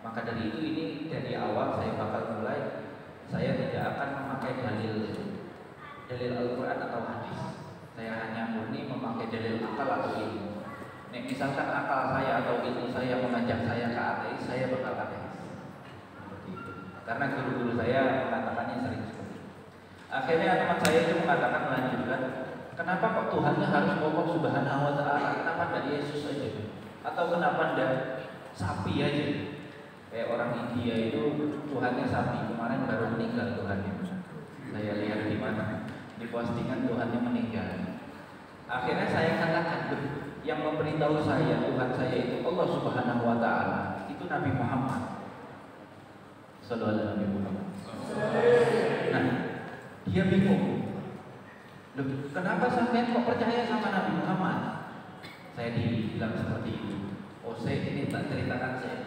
Maka dari itu ini dari awal saya bakal mulai, saya tidak akan memakai dalil Al-Quran atau hadis. Saya hanya murni memakai dalil akal atau ilmu. Misalkan akal saya atau ilmu saya mengajak saya ke ateis, saya bakal ateis. Seperti itu. Karena guru-guru saya mengatakannya sering seperti itu. Akhirnya teman saya itu mengatakan, melanjutkan, kenapa kok Tuhannya harus Allah Subhanahu wa Ta'ala? Kenapa tidak Yesus aja? Atau kenapa tidak sapi aja? Kayak orang India itu Tuhannya sapi, kemarin baru meninggal Tuhannya. Saya lihat di mana, di postingan Tuhannya meninggal. Akhirnya saya katakan, yang memberitahu saya Tuhan saya itu Allah Subhanahu wa Ta'ala, itu Nabi Muhammad Sallallahu Alaihi Wasallam. Nah, dia bingung. Loh, kenapa sampean kok percaya sama Nabi Muhammad? Saya dibilang seperti itu. Oh, saya ini tak ceritakan saya.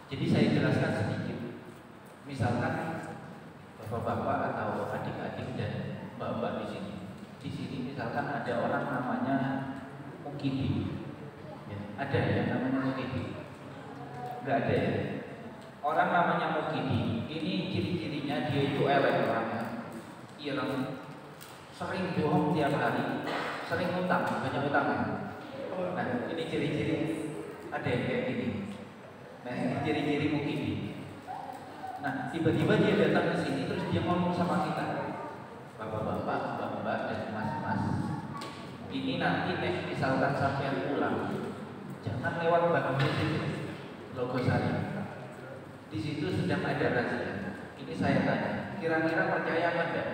Jadi saya jelaskan sedikit. Misalkan bapak-bapak atau adik-adik dan mbak-mbak di sini. Di sini misalkan ada orang namanya Mukidi. Ya, ada yang namanya Mukidi? Enggak ada ya? Orang namanya Mukidi. Ini ciri-cirinya dia itu elek orangnya. Ireng, sering bohong tiap hari, sering utang, banyak utang. Nah, ini ciri-ciri ada yang kayak gini. Nah, ini ciri-ciri Mukidi. Nah, tiba-tiba dia datang ke sini terus dia ngomong sama kita, bapak-bapak, mbak-mbak, dan mas-mas, ini nanti misalkan sampai pulang, jangan lewat Bank Indonesia, Logosari. Di situ sedang ada razia. Ini saya tanya, kira-kira percaya apa enggak?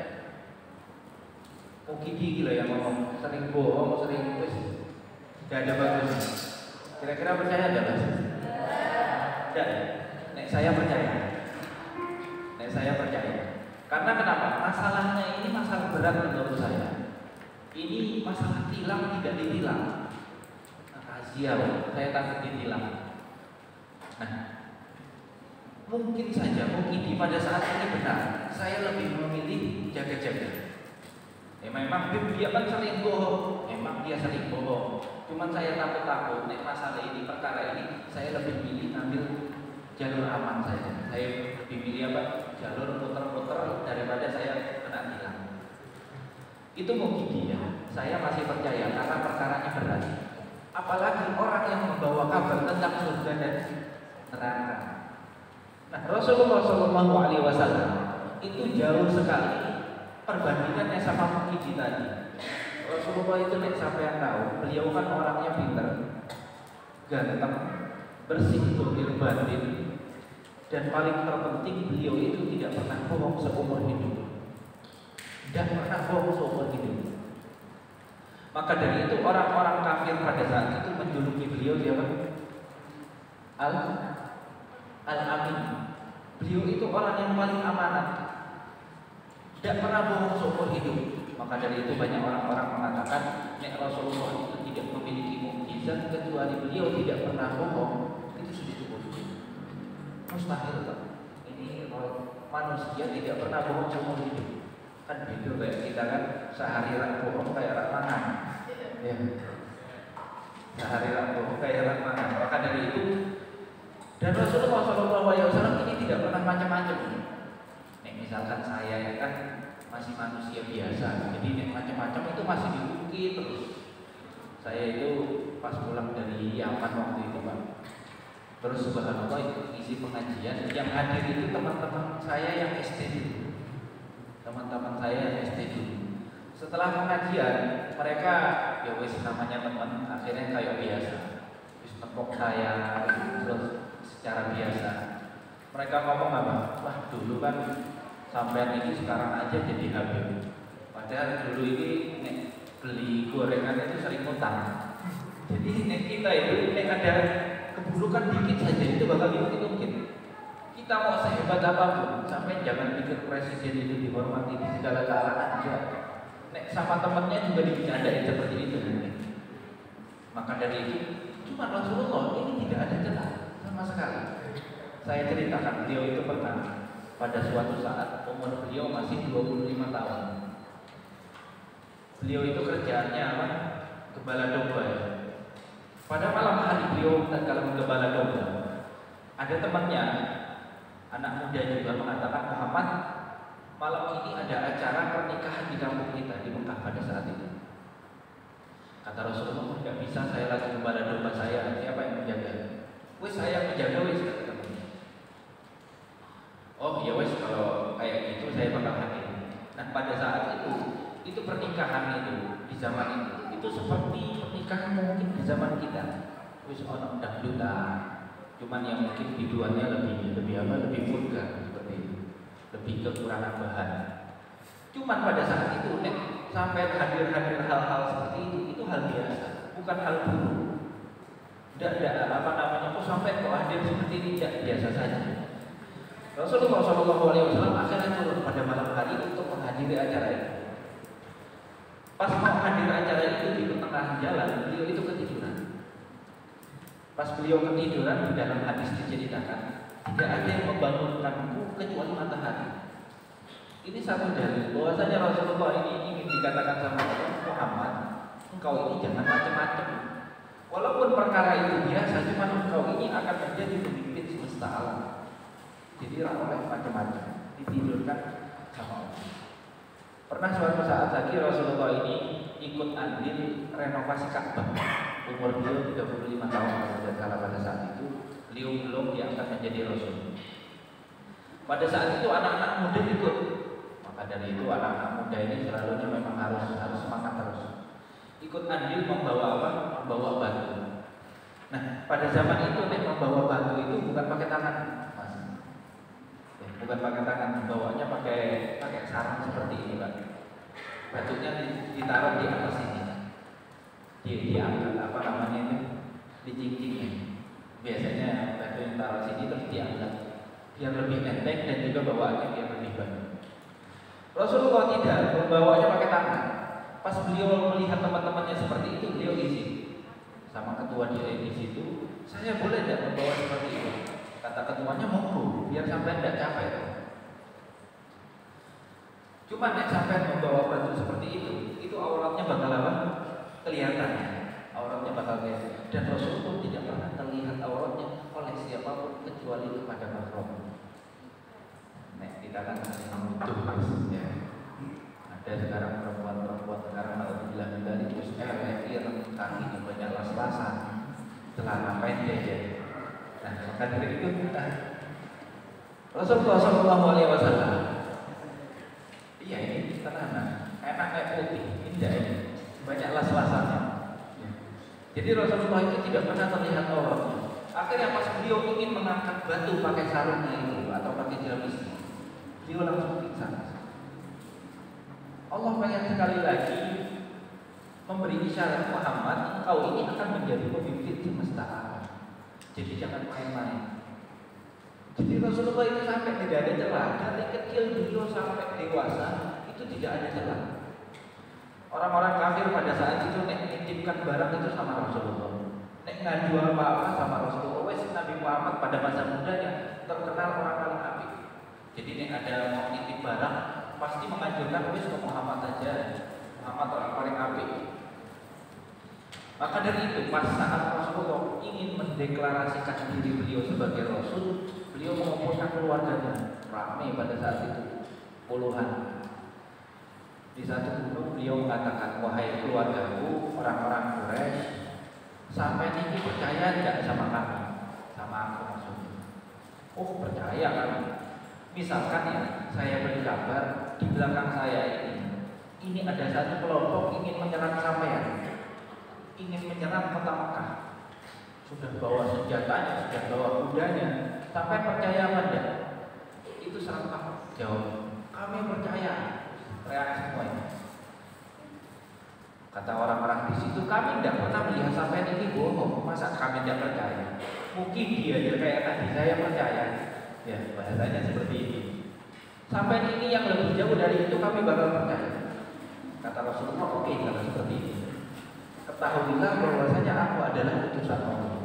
Mukidi gila yang ngomong, sering bohong, sering wis, enggak ada bagusnya. Kira-kira percaya enggak mas? Enggak. Nek saya percaya. Nek saya percaya. Karena kenapa? Masalahnya ini masalah berat menurut saya. Ini masalah tilang tidak ditilang. Razia, saya takut ditilang. Nah, mungkin saja Mukidi pada saat ini benar. Saya lebih memilih jaga-jaga. Memang dia kan sering bohong. Memang dia sering bohong. Cuman saya takut-takut. Nek masalah ini, perkara ini, saya lebih milih ambil jalur aman saja. Saya lebih milih apa? Jalur puter-puter daripada saya kena tilang. Itu Mukidi ya. Saya masih percaya karena perkaranya berat. Apalagi orang yang membawa kabar tentang surga dan neraka. Nah, Rasulullah SAW itu jauh sekali perbandingannya sama Mukidi tadi. Rasulullah itu nek sampai yang tahu, beliau kan orangnya pintar, ganteng, bersih zahir batin, dan paling terpenting beliau itu tidak pernah bohong seumur hidup. Tidak pernah bohong seumur hidup. Maka dari itu orang-orang kafir pada saat itu menjuluki beliau siapa? Al-Amin. Beliau itu orang yang paling amanat, tidak pernah bohong seumur hidup. Maka dari itu banyak orang-orang mengatakan nek Rasulullah itu tidak memiliki mukjizat kecuali beliau tidak pernah bohong, itu sudah cukup. Mustahil kan? Ini manusia tidak pernah bohong seumur hidup. Kan begitu kayak kita kan sehari rak bohong kayak rak mangan. Ya. Sehari rak bohong kayak rak mangan. Maka dari itu, dan Rasulullah SAW ini tidak pernah macam-macam. Nek misalkan saya kan masih manusia biasa, jadi nek macam-macam itu masih diungkit terus. Saya itu pas pulang dari Yaman waktu itu Pak, terus subhanallah itu isi pengajian yang hadir itu teman-teman saya yang SD dulu. Teman-teman saya yang SD dulu. Setelah pengajian mereka ya wis namanya teman, akhirnya kayak biasa wis tepok saya terus secara biasa. Mereka ngomong apa? Wah dulu kan sampai ini sekarang aja jadi habib. Padahal dulu ini nek beli gorengan itu sering utang. Jadi nek kita itu nek ada keburukan dikit saja itu bakal diungkit-ungkit. Kita mau sehebat apapun, sampai jangan pikir presiden itu dihormati di segala cara aja. Nek sama temannya juga dibicarain seperti itu. Maka dari itu, cuma Rasulullah ini tidak ada celah sama sekali. Saya ceritakan beliau itu pernah pada suatu saat umur beliau masih 25 tahun. Beliau itu kerjaannya apa? Gembala domba ya. Pada malam hari beliau tatkala menggembala domba. Ada temannya, anak muda juga mengatakan, Muhammad, malam ini ada acara pernikahan di kampung kita di Mekah pada saat itu. Kata Rasulullah, tidak bisa, saya lagi gembala domba saya, siapa yang menjaga? Wes saya menjaga wes, kata temannya. Oh ya wes, kalau kayak gitu saya bakal hadir. Nah pada saat itu pernikahan itu di zaman itu seperti pernikahan mungkin di zaman kita. Wes orang dangdutan, cuman yang mungkin biduannya lebih vulgar seperti itu, lebih kekurangan bahan. Cuman pada saat itu sampai hadir hal-hal seperti itu hal biasa, bukan hal buruk. Tidak apa namanya, kok sampai kok hadir seperti ini, tidak biasa saja. Rasulullah SAW akhirnya turun pada malam hari untuk menghadiri acara itu. Pas mau hadir acara itu di pertengahan jalan, beliau itu ketiduran. Pas beliau ketiduran, di dalam hadis diceritakan, tidak ada yang membangunkanku kecuali matahari. Ini satu dalil bahwasanya Rasulullah ini ingin dikatakan sama Allah, Muhammad, engkau ini jangan macam-macam. Walaupun perkara itu biasa, cuma engkau ini akan menjadi pemimpin semesta alam. Jadi orang macam-macam ditidurkan sama Allah. Pernah suatu saat lagi Rasulullah ini ikut andil renovasi Ka'bah. Umur beliau 35 tahun pada saat itu, beliau belum diangkat menjadi Rasul. Pada saat itu anak-anak muda ikut. Maka dari itu anak-anak muda ini selalunya memang harus semangat terus. Ikut andil membawa apa? Membawa batu. Nah, pada zaman itu membawa batu itu bukan pakai tangan, Mas. Bukan pakai tangan, membawanya pakai sarung seperti ini, Pak. Batunya ditaruh di atas ini. Diangkat apa namanya ini? Dicingkingnya. Biasanya batu yang taruh sini terus diangkat. Biar lebih enteng dan juga bawaannya biar lebih banyak. Rasulullah tidak membawanya pakai tangan. Pas beliau melihat teman-temannya seperti itu, beliau izin sama ketua di situ, saya boleh tidak membawa seperti itu? Kata ketuanya, monggo, biar sampai tidak capek. Cuma sampai membawa batu seperti itu auratnya bakal apa? Kelihatannya, auratnya bakal kelihatan. Dan Rasulullah tidak pernah terlihat auratnya oleh siapapun kecuali kepada mahram. Kita kan butuh ya. Ada sekarang perempuan sekarang kalau bilang dari terus kakinya banyak las-lasan, celana pendek ya. Nah, maka dari itu Rasulullah SAW, iya ini celana enak kayak putih, indah ini, banyak las-lasannya. Jadi Rasulullah itu tidak pernah terlihat auratnya. Akhirnya pas beliau ingin mengangkat batu pakai sarungnya itu atau pakai jeramisnya, beliau langsung pingsan. Allah pengen sekali lagi memberi isyarat Muhammad, engkau ini akan menjadi pemimpin semesta alam. Jadi jangan main-main. Jadi Rasulullah itu sampai tidak ada celah, dari kecil beliau sampai dewasa itu tidak ada celah. Orang-orang kafir pada saat itu nitipkan barang itu sama Rasulullah. Ngadu apa-apa sama Rasulullah. Wes Nabi Muhammad pada masa mudanya terkenal orang paling apik. Jadi ada mau nitip barang pasti menganjurkan wis ke Muhammad saja. Muhammad orang paling apik. Maka dari itu pas saat Rasulullah ingin mendeklarasikan diri beliau sebagai Rasul, beliau mengumpulkan keluarganya, ramai pada saat itu puluhan. Di satu gunung beliau mengatakan, wahai keluargaku, orang-orang Quraisy, sampai ini percaya tidak sama kami, sama aku maksudnya. Oh percaya kami. Misalkan ya, saya beri kabar di belakang saya ini ada satu kelompok ingin menyerang sampean, ingin menyerang kota Mekah. Sudah bawa senjatanya, sudah bawa kudanya, sampai percaya apa enggak? Itu serempak jawab, kami percaya. Reaksi semuanya. Kata orang-orang di situ, kami tidak pernah melihat sampean ini bohong. Masa kami tidak percaya? Mungkin dia kayak tadi saya percaya. Ya, bahasanya seperti ini. Sampai ini yang lebih jauh dari itu kami bakal percaya. Kata Rasulullah, oke, kalau seperti ini. Ketahuilah bahwasanya aku adalah utusan Allah.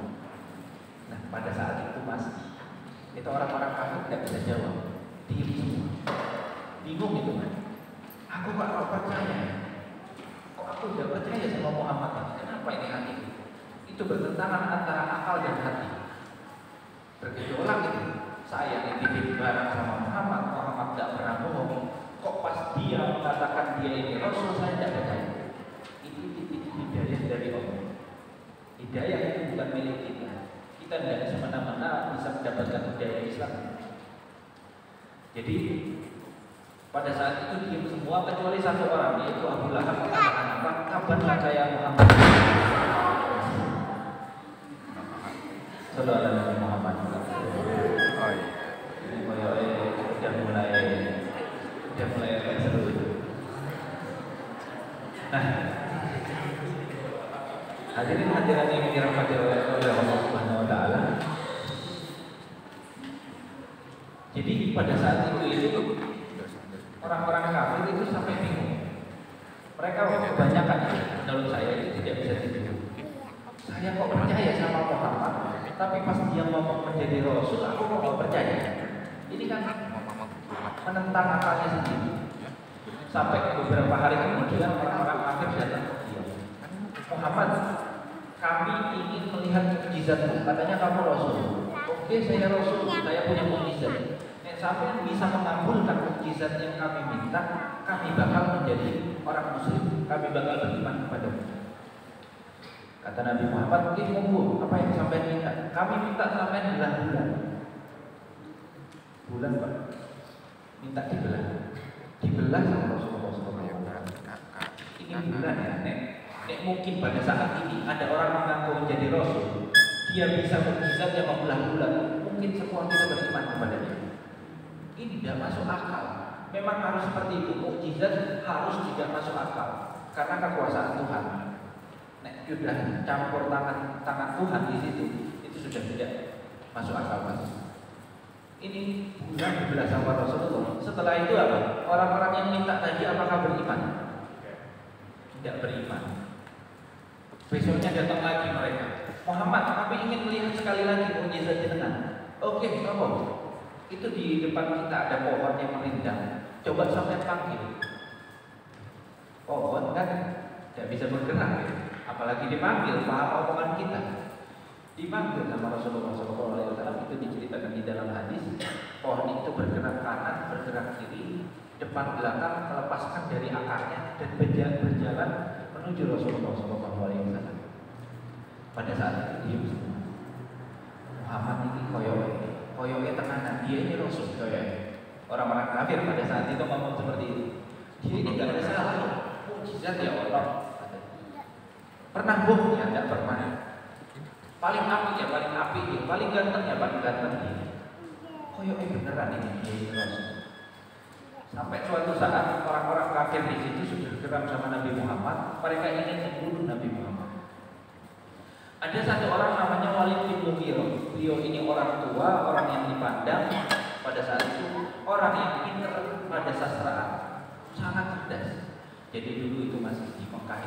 Nah, pada saat itu Mas, itu orang-orang kafir tidak bisa jawab. Diam semua. Bingung itu kan. Aku gak percaya. Kok aku tidak percaya sama Muhammad? Kenapa ini hati? Itu bertentangan antara akal dan hati. bergejolak itu. Saya dititip barang sama Muhammad, Muhammad tidak pernah bohong. Kok pas dia mengatakan dia ini Rasul, saya tidak percaya. Itu hidayah dari Allah. Hidayah itu bukan milik kita. Kita tidak semena-mena bisa mendapatkan hidayah Islam. Jadi pada saat itu diam semua kecuali satu orang, yaitu Abu Lahab mengatakan apa? Kabarlah saya Muhammad. Saudara Nabi Muhammad. Oh iya. Ini udah mulai seru itu. Nah, hadirin hadirat yang dirahmati oleh Allah Subhanahu wa taala. Jadi pada saat itu orang-orang kafir itu sampai bingung. Mereka kebanyakan menurut saya itu tidak bisa tidur. Saya kok percaya sama Muhammad, tapi pas dia ngomong menjadi Rasul, aku kok nggak percaya. Ini kan menentang akalnya sendiri. Sampai beberapa hari kemudian orang-orang kafir datang ke dia. Muhammad, kami ingin melihat mukjizatmu. Katanya kamu Rasul. Oke, saya Rasul. Saya punya mukjizat. Sampai bisa mengabulkan mukjizat yang kami minta, kami bakal menjadi orang Muslim. Kami bakal beriman kepadamu. Kata Nabi Muhammad, mungkin tunggu apa yang sampai minta. Kami minta sampai bulan. Bulan Pak, minta dibelah sama Rasulullah SAW. Ini bulan ya, nek mungkin pada saat ini ada orang mengaku menjadi Rasul, dia bisa mukjizat yang membelah bulan. Mungkin semua kita beriman kepadanya. Ini tidak masuk akal. Memang harus seperti itu. Mukjizat harus tidak masuk akal karena kekuasaan Tuhan. Nek sudah campur tangan Tuhan di situ, itu sudah tidak masuk akal Mas. Ini bulan dibelah sama Rasulullah. Setelah itu apa? Orang-orang yang minta tadi apakah beriman? Tidak beriman. Besoknya datang lagi mereka. Muhammad, kami ingin melihat sekali lagi mukjizat jenengan. Oke, kamu. Itu di depan kita ada pohon yang merindang. Coba sampai panggil. Pohon kan tidak bisa bergerak ya. Apalagi dipanggil, paham omongan kita. Dipanggil sama Rasulullah SAW, itu diceritakan di dalam hadis. Pohon itu bergerak kanan, bergerak kiri, depan belakang, melepaskan dari akarnya dan berjalan menuju Rasulullah SAW. Pada saat itu diam semua. Muhammad ini koyoke tenanan, dia ini Rasul koyoke. Orang-orang kafir pada saat itu ngomong seperti itu. Dia ini gak ada salah, mukjizat ya Allah. Pernah bohong ya? Tidak pernah. Paling api ya paling api, paling ganteng ya paling ganteng. Koyoke beneran ini dia ini Rasul. Sampai suatu saat orang-orang kafir di situ sudah geram sama Nabi Muhammad, mereka ingin membunuh Nabi Muhammad. Ada satu orang namanya Walid bin Mughirah. Beliau ini orang tua, orang yang dipandang pada saat itu orang yang pintar pada sastraan, sangat cerdas. Jadi dulu itu masih di Mekah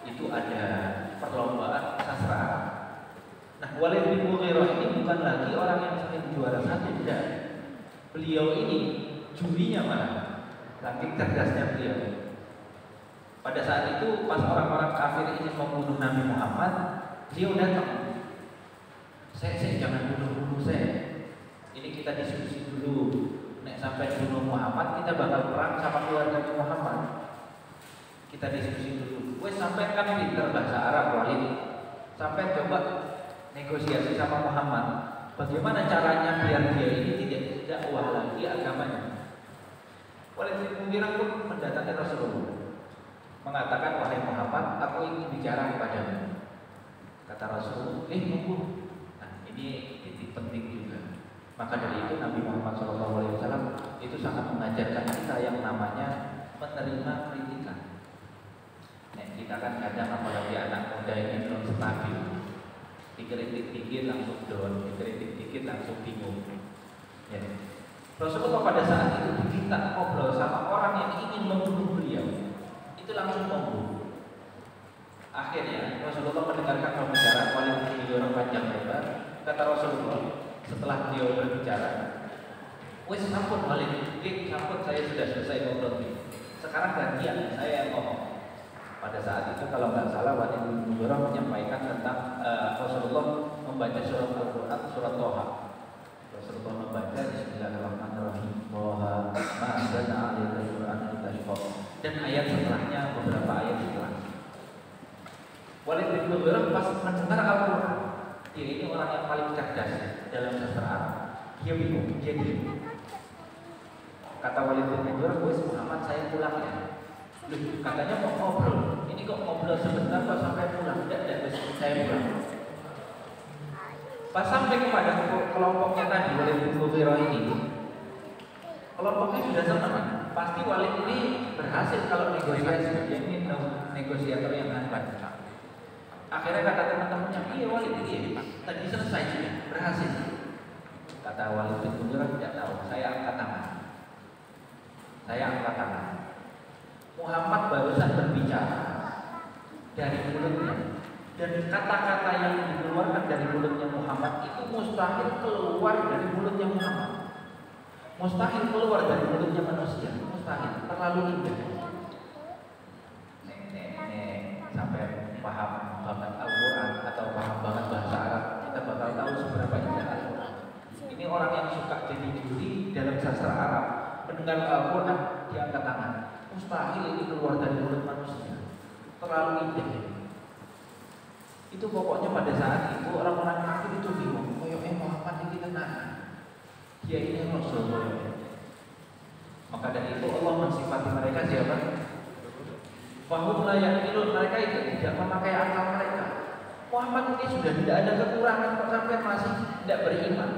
itu ada perlombaan sastraan. Nah, Walid bin Mughirah ini bukan lagi orang yang sering juara satu, tidak. Beliau ini jurinya mana? Saking cerdasnya beliau. Pada saat itu pas orang-orang kafir ingin membunuh Nabi Muhammad, beliau datang. Saya jangan bunuh saya. Ini kita diskusi dulu. Nek sampai bunuh Muhammad, kita bakal perang sama keluarga Muhammad. Kita diskusi dulu. Wes sampai kan pinter bahasa Arab Walid. Sampai coba negosiasi sama Muhammad. Bagaimana caranya biar dia ini tidak dakwah lagi agamanya? Walid bin Mughirah pun mendatangi Rasulullah, mengatakan, wahai Muhammad, aku ingin bicara kepadamu. Kata Rasulullah, nunggu. Nah, ini titik penting juga. Maka dari itu Nabi Muhammad SAW itu sangat mengajarkan kita yang namanya menerima kritikan. Nah, kita kan kadang apalagi anak muda ini belum stabil. Dikritik dikit langsung down, dikritik dikit langsung bingung. Ya. Rasulullah pada saat itu diminta ngobrol sama orang yang ingin membunuh beliau, itu langsung membunuh. Akhirnya Rasulullah mendengarkan pembicaraan Walid bin Mughirah panjang lebar. Kata Rasulullah setelah beliau berbicara, wes sampun Walid, sampun saya sudah selesai ngobrol ini. Sekarang gantian saya yang ngomong. Pada saat itu kalau nggak salah Walid bin Mughirah menyampaikan tentang Rasulullah membaca surat Al-Quran, surat Toha. Rasulullah membaca Bismillahirrahmanirrahim. Toha ma anzalna 'alaikal Qur'ana litashqa. Dan ayat setelahnya, beberapa ayat setelahnya. Walid bin Mughirah pas mendengar Al-Quran, dia ini orang yang paling cerdas dalam sastra Arab. Dia bingung, dia bingung. Kata Walid bin Mughirah, "Wes Muhammad, saya pulang ya." Loh, katanya mau ngobrol. Ini kok ngobrol sebentar kok sampai pulang? Tidak, saya pulang. Pas sampai kepada kelompoknya tadi, Walid bin Mughirah ini, kelompoknya sudah senang. Pasti Walid ini berhasil kalau negosiasi. Dia ini negosiator yang hebat. Akhirnya kata teman-temannya, "Iya Walid, iya, tadi selesai sudah, berhasil." Kata Walid bin Mughirah, "Tidak tahu, saya angkat tangan." Saya angkat tangan. Muhammad barusan berbicara dari mulutnya, dan kata-kata yang dikeluarkan dari mulutnya Muhammad itu mustahil keluar dari mulutnya Muhammad. Mustahil keluar dari mulutnya manusia. Mustahil, terlalu indah. Nek sampai paham banget Al-Quran atau paham banget bahasa Arab, kita bakal tahu seberapa indah Al-Quran. Ini orang yang suka jadi juri dalam sastra Arab, mendengar Al-Quran, dia angkat tangan. Mustahil ini keluar dari mulut manusia. Terlalu indah. Itu pokoknya pada saat itu orang-orang kafir itu bingung. Muhammad ini tenang. Dia ini Rasulullah. Maka dari itu Allah mensifati mereka siapa? Fahum la yaqilun, mereka itu tidak memakai akal mereka. Muhammad ini sudah tidak ada kekurangan kok sampai masih tidak beriman.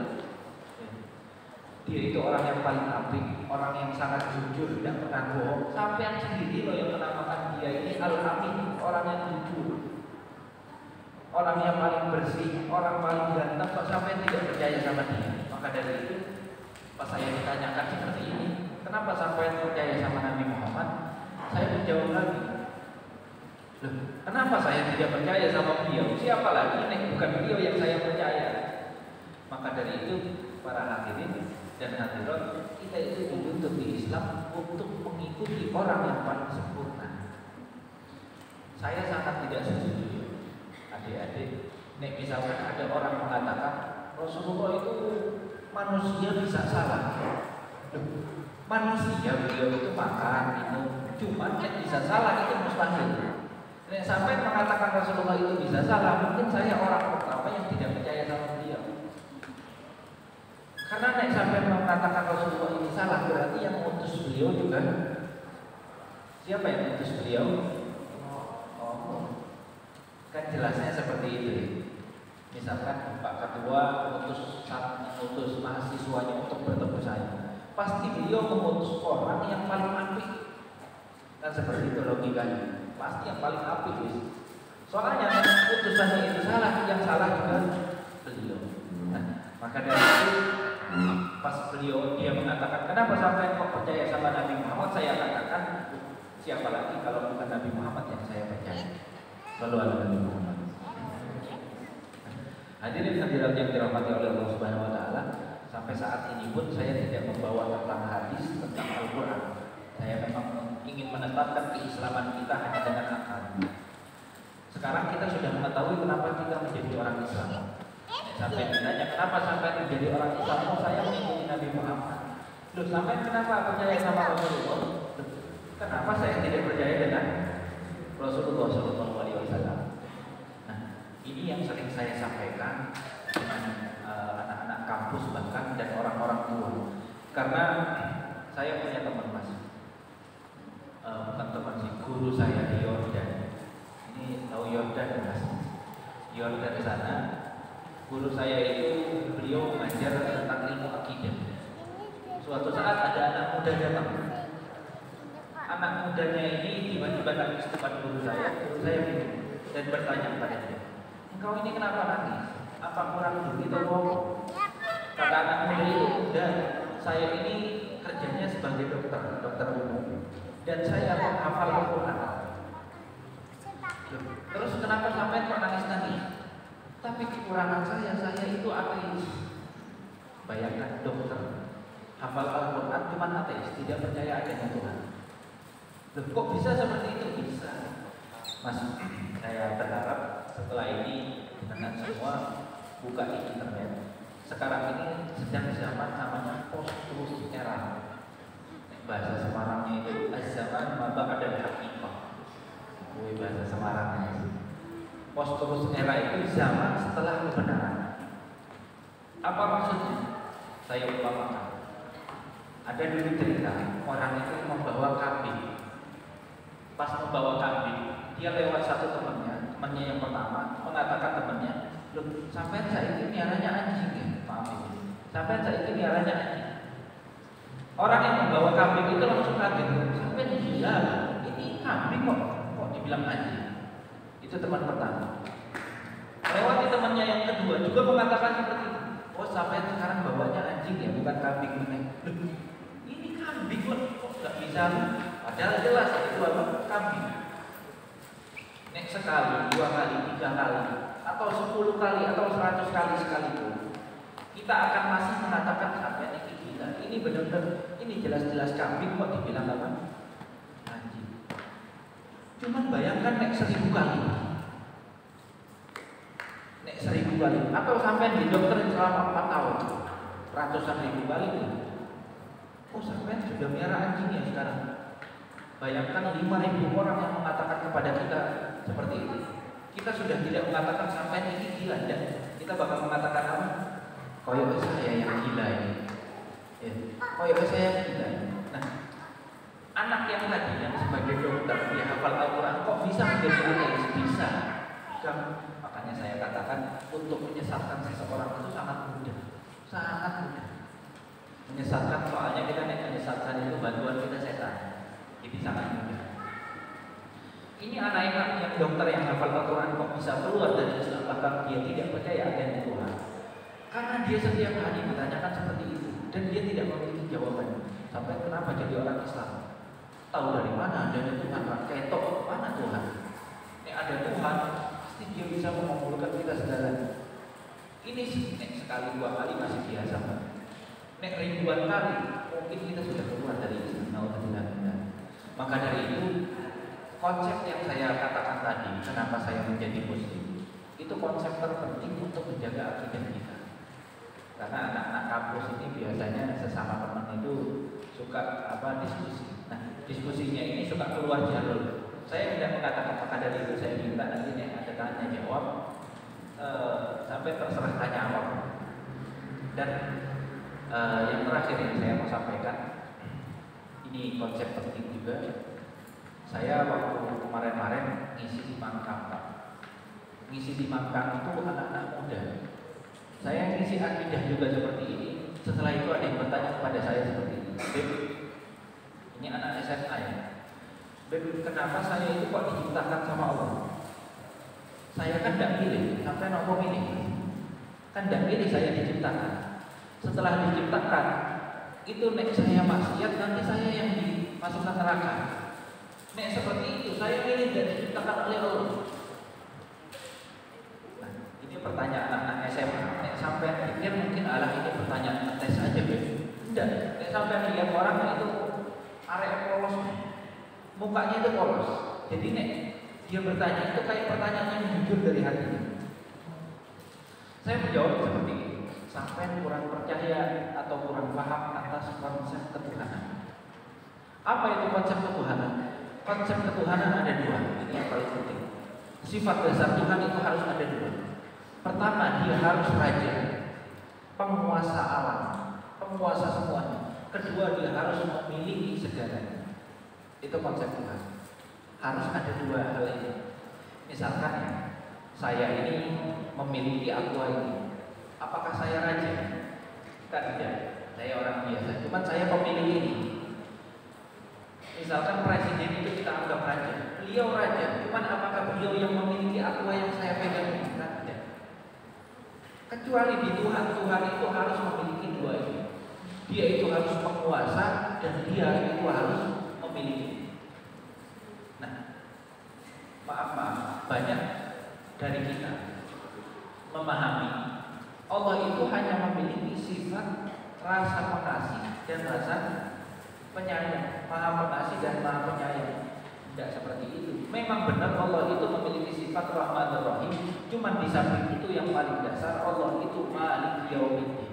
Dia itu orang yang paling apik, orang yang sangat jujur, tidak pernah bohong. Sampai yang sendiri loh yang menamakan dia ini Al-Amin, orang yang jujur, orang yang paling bersih, orang paling ganteng, kok sampai tidak percaya sama dia. Maka dari itu, pas saya ditanyakan seperti ini, kenapa sampai percaya sama Nabi Muhammad? Saya menjawab lagi, loh, kenapa saya tidak percaya sama beliau? Siapa lagi nih? Bukan beliau yang saya percaya. Maka dari itu, para hadirin dan hadirat, kita itu dituntut di Islam untuk mengikuti orang yang paling sempurna. Saya sangat tidak setuju, adik-adik, nek misalkan ada orang mengatakan Rasulullah itu manusia bisa salah. Loh, manusia beliau itu makan, minum, cuman nek bisa salah itu mustahil. Nek sampai mengatakan Rasulullah itu bisa salah, mungkin saya orang pertama yang tidak percaya sama beliau. Karena nek sampai mengatakan Rasulullah ini salah, berarti yang mengutus beliau juga. Siapa yang mengutus beliau? Oh, kan jelasnya seperti itu. Misalkan Pak Ketua mengutus mahasiswanya untuk bertemu saya, pasti beliau mengutus orang yang paling apik. Kan seperti itu logikanya. Pasti yang paling apik. Soalnya utusannya itu salah, yang salah juga beliau. Nah, maka dari itu pas beliau dia mengatakan, kenapa sampai kok percaya sama Nabi Muhammad? Saya katakan, siapa lagi kalau bukan Nabi Muhammad yang saya percaya? Lalu ada Nabi Muhammad. Hadirin hadirat yang dirahmati oleh Allah Subhanahu Wa Taala, sampai saat ini pun saya tidak membawa tentang hadis, tentang Al-Quran. Saya memang ingin menetapkan keislaman kita hanya dengan akal. Sekarang kita sudah mengetahui kenapa kita menjadi orang Islam. Sampai ditanya kenapa sampai menjadi orang Islam? Oh, saya mengikuti Nabi Muhammad. Loh, sampai kenapa percaya sama Rasulullah? Kenapa saya tidak percaya dengan Rasulullah SAW? Nah, ini yang sering saya sampaikan dengan anak-anak kampus bahkan dan orang-orang tua. Karena saya punya teman mas, bukan teman sih, guru saya di Yordan. Ini tahu Yordan mas? Yordan di sana. Guru saya itu beliau mengajar tentang ilmu akidah. Suatu saat ada anak muda datang. Anak mudanya ini tiba-tiba nangis depan guru saya bingung dan bertanya kepada dia, "Engkau ini kenapa nangis? Apa kurang duit atau?" Kata anak muda itu, "Dan saya ini kerjanya sebagai dokter umum dan saya menghafal Al-Quran. Terus kenapa sampai kok nangis-nangis? Tapi kekurangan saya itu ateis." Bayangkan dokter hafal Al-Quran cuman ateis, tidak percaya adanya Tuhan. Loh, kok bisa seperti itu? Bisa. Mas, saya berharap setelah ini dengan semua buka di internet. Sekarang ini sedang zaman namanya post-truth era. Bahasa Semarangnya itu az-zaman ma ba'dal haqiqah. Bahasa Semarangnya. Post-truth era itu zaman setelah kebenaran. Apa maksudnya? Saya umpamakan. Ada dulu cerita orang itu membawa kambing. Pas membawa kambing, dia lewat satu temannya yang pertama mengatakan temannya, "Loh, sampai saya ini miaranya anjing ya?" Maaf ini. Sampai saya ini miaranya anjing. Orang yang membawa kambing itu langsung kaget. Sampai gila, ini kambing kok dibilang anjing. Itu teman pertama. Lewati temannya yang kedua juga mengatakan seperti itu. Oh, sampai sekarang bawanya anjing ya, bukan kambing. Ini kambing kok nggak bisa? Padahal jelas itu apa? Kambing. Nek sekali, 2 kali, 3 kali, atau 10 kali, atau 100 kali sekalipun, kita akan masih mengatakan sampai ini gila. Ini benar-benar, ini jelas-jelas kambing kok dibilang apa? Anjing. Cuman bayangkan nek 1000 kali. Nek 1000 kali, atau sampai di dokter selama 4 tahun, ratusan ribu kali. Oh, sampai sudah miara anjing ya sekarang. Bayangkan 5.000 orang yang mengatakan kepada kita seperti itu. Kita sudah tidak mengatakan sampai ini gila, dan kita bakal mengatakan apa? Koyok saya yang gila ini. Ya, koyok saya yang gila ini. Nah, anak yang tadi yang sebagai dokter dia hafal Al-Quran kok bisa menjadi ateis? Bisa. Makanya saya katakan untuk menyesatkan seseorang itu sangat mudah, sangat mudah. Menyesatkan soalnya kita menyesatkan itu bantuan kita setan. Jadi sangat mudah. Ini anak yang dokter yang hafal Al-Quran kok bisa keluar dari Islam bahkan dia tidak percaya adanya Tuhan. Karena dia setiap hari ditanyakan seperti itu dan dia tidak memiliki jawaban. Sampai kenapa jadi orang Islam? Tahu dari mana adanya Tuhan? Ketok mana Tuhan? Ini ada Tuhan, pasti dia bisa mengabulkan kita segalanya. Ini sekali 2 kali masih biasa. Nek ribuan kali mungkin kita sudah keluar dari Islam. Maka dari itu konsep yang saya katakan tadi, kenapa saya menjadi muslim, itu konsep terpenting untuk menjaga akidah kita. Karena anak-anak kampus ini biasanya sesama teman itu suka diskusi. Nah, diskusinya ini suka keluar jalur. Saya tidak mengatakan, maka dari itu saya minta nanti ada tanya jawab sampai terserah tanya apa. Dan yang terakhir yang saya mau sampaikan, ini konsep penting juga. Saya waktu kemarin ngisi di Mangkang, Pak. Ngisi di Mangkang itu anak-anak muda. Saya ngisi akidah juga seperti ini. Setelah itu ada yang bertanya kepada saya seperti ini, "Beb, ini anak SMA ya. Beb, kenapa saya itu kok diciptakan sama Allah? Saya kan tidak pilih, sampai nopo pilih. Kan tidak pilih saya diciptakan. Setelah diciptakan, itu nek saya maksiat nanti saya yang dimasukkan neraka. Nek seperti itu saya pilih dan diciptakan oleh Allah." Nah, ini pertanyaan anak SMA. Nek sampai pikir mungkin Allah ini pertanyaan tes aja, Beb. Tidak. Nek sampai lihat orang itu arek polos, mukanya itu polos. Jadi nek dia bertanya itu kayak pertanyaan yang jujur dari hatinya. Saya menjawab seperti ini. Sampai kurang percaya atau kurang paham atas konsep ketuhanan. Apa itu konsep ketuhanan? Konsep ketuhanan ada 2. Ini yang paling penting. Sifat dasar Tuhan itu harus ada 2. Pertama, dia harus raja, penguasa alam, penguasa semuanya. Kedua, dia harus memiliki segalanya. Itu konsep Tuhan. Harus ada 2 hal ini. Misalkan saya ini memiliki aqua ini. Apakah saya raja? Kan tidak. Saya orang biasa. Cuma saya pemilik ini. Misalkan presiden itu kita anggap raja. Beliau raja. Cuman apakah beliau yang memiliki aqua yang saya pegang ini? Kan tidak. Kecuali di Tuhan, Tuhan itu harus memiliki 2 ini. Dia itu harus penguasa dan dia itu harus memiliki. Nah, maaf, banyak dari kita memahami Allah itu hanya memiliki sifat rasa pengasih dan rasa penyayang, maha pengasih dan maha penyayang. Tidak seperti itu. Memang benar Allah itu memiliki sifat Rahmanur Rahim. Cuman di samping itu yang paling dasar Allah itu Maliki Yaumiddin.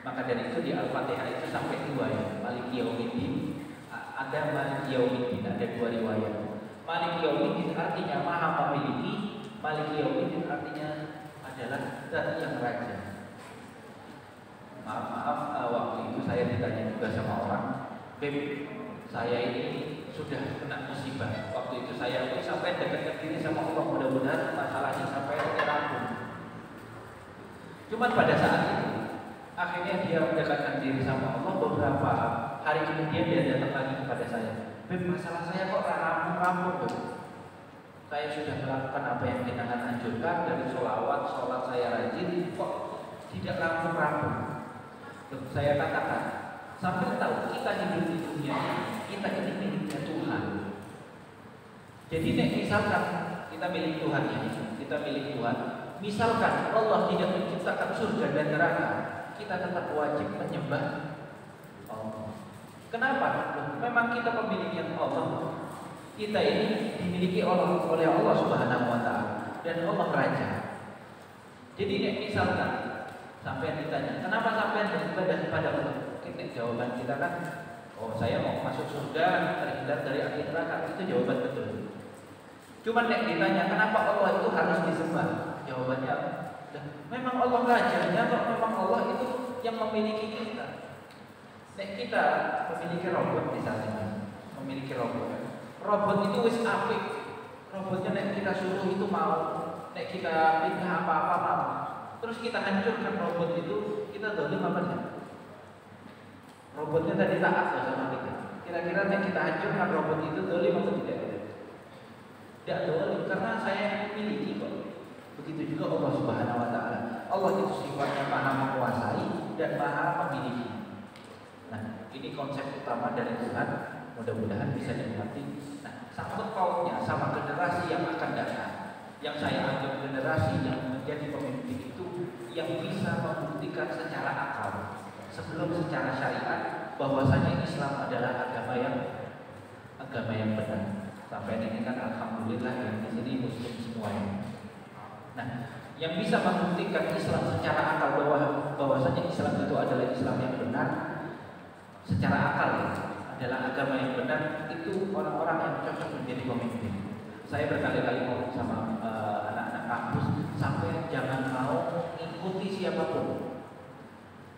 Maka dari itu di Al-Fatihah itu sampai 2 ya. Maliki Yaumiddin. Ada Maliki Yaumiddin, ada 2 riwayat. Maliki Yaumiddin artinya Maha memiliki. Maliki Yaumiddin artinya adalah Zat yang raja. Maaf, waktu itu saya ditanya juga sama orang, Beb, saya ini sudah kena musibah. Waktu itu saya sampai dekat-dekat diri sama Allah, mudah-mudahan masalahnya sampai rampung. Cuman pada saat itu akhirnya dia mendekatkan diri sama Allah. Beberapa hari kemudian dia datang lagi kepada saya, Beb, masalah saya kok rampung-rampung. Saya sudah melakukan apa yang jenengan anjurkan, dari sholat saya rajin, kok tidak rampung-rampung. Saya katakan, sampai tahu kita hidup di dunia kita ini miliknya Tuhan. Jadi misalkan kita milik Tuhan ini, kita milik Tuhan. Misalkan Allah tidak menciptakan surga dan neraka, kita tetap wajib menyembah Allah. Kenapa? Memang kita pemiliknya Allah. Kita ini dimiliki oleh Allah Subhanahu wa Ta'ala, dan Allah Raja. Jadi misalkan sampai ditanya, kenapa sampai beribadah kepada Allah? Jawaban kita kan, oh saya mau masuk surga, terhindar dari api neraka. Itu jawaban betul. Cuman ditanya, kenapa Allah itu harus disembah? Jawabannya, memang Allah rajanya, kok memang Allah itu yang memiliki kita. Kita memiliki robot misalnya, memiliki robot. Robot itu wis apik. Robotnya kita suruh itu mau, kita pindah apa-apa mau. Terus kita hancurkan robot itu, kita dolim apa enggak? Robotnya tadi taat loh sama kita. Kira-kira kita hancurkan robot itu dolim atau tidak? Tidak dolim, karena saya memiliki kok. Begitu juga Allah Subhanahu wa Ta'ala. Allah itu sifatnya Maha menguasai dan Maha memiliki. Nah, ini konsep utama dari Tuhan. Mudah-mudahan bisa dimengerti. Nah, sangkut pautnya sama generasi yang akan datang. Yang saya anggap generasi yang menjadi pemimpin itu yang bisa membuktikan secara akal sebelum secara syariat bahwasanya Islam adalah agama yang benar. Sampai ini kan alhamdulillah yang di sini muslim semuanya. Nah, yang bisa membuktikan Islam secara akal bahwasanya Islam itu adalah Islam yang benar secara akal adalah agama yang benar, itu orang-orang yang cocok menjadi pemimpin. Saya berkali-kali ngomong sama anak-anak kampus, sampai jangan mau ikuti siapapun.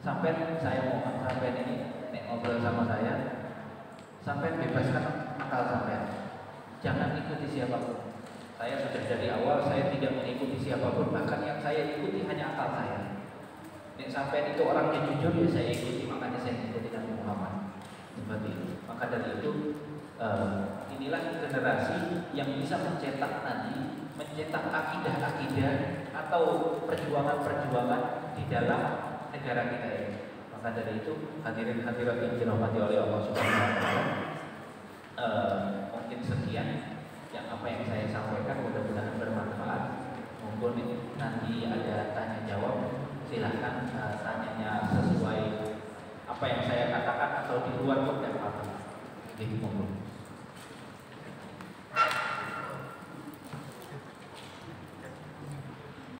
Sampai saya mau sampai ini ngobrol sama saya, sampai bebaskan akal sampai. Jangan ikuti siapapun. Saya sudah dari awal saya tidak mengikuti siapapun, bahkan yang saya ikuti hanya akal saya. Sampai itu orangnya jujur ya saya ikuti, makanya saya ikuti Nabi Muhammad. Seperti itu. Maka dari itu inilah generasi yang bisa mencetak nanti, mencetak akidah-akidah atau perjuangan-perjuangan di dalam negara kita ini. Maka dari itu hadirin hadirat yang dirahmati oleh Allah Subhanahu wa Ta'ala, mungkin sekian yang apa yang saya sampaikan, mudah-mudahan bermanfaat. Mungkin nanti ada tanya jawab, silahkan tanyanya sesuai apa yang saya katakan atau di luar pun tidak apa-apa. Jadi monggo.